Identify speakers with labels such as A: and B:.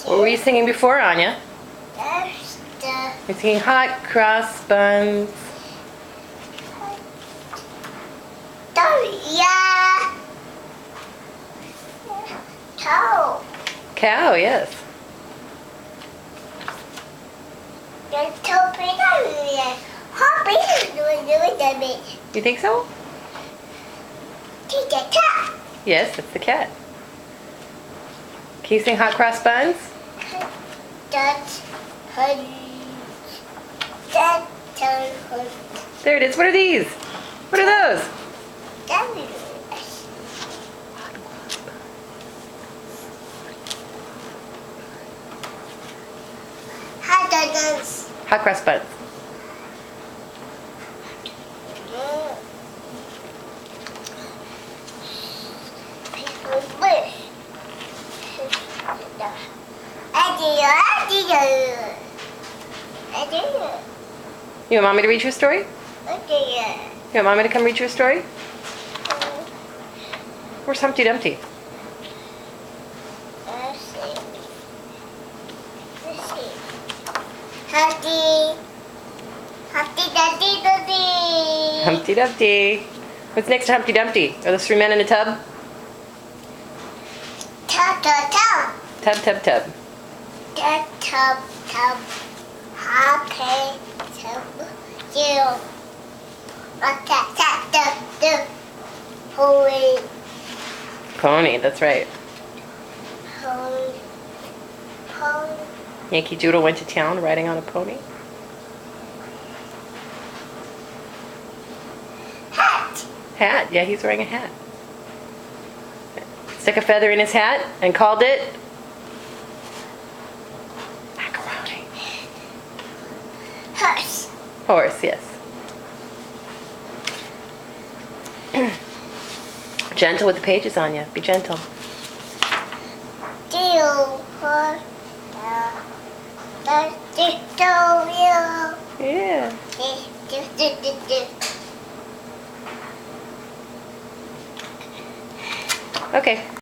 A: What were you singing before, Anya?
B: That's the
A: You're singing hot cross buns.
B: yeah. Toe.
A: Cow, yes.
B: The toe peanut. Hoppy doing the
A: You think so?
B: Take the cat.
A: Yes, that's the cat. Can you sing hot cross buns?
B: That's her. That's her.
A: There it is. What are these? What are those?
B: How does
A: Hot cross buns. You want mommy to read you a story? You want mommy to come read you a story? Where's Humpty Dumpty? Humpty Dumpty. What's next to Humpty Dumpty? Are those 3 men in a tub? Tub, tub, tub.
B: Happy to you. Holy,
A: Pony, that's right.
B: holy, holy.
A: Yankee Doodle went to town riding on a pony.
B: Hat.
A: Hat, yeah, he's wearing a hat. Stuck a feather in his hat and called it macaroni.
B: Horse.
A: Horse, yes. Gentle with the pages, Anya. Be gentle.
B: Deal for the tutorial.
A: Yeah. Okay.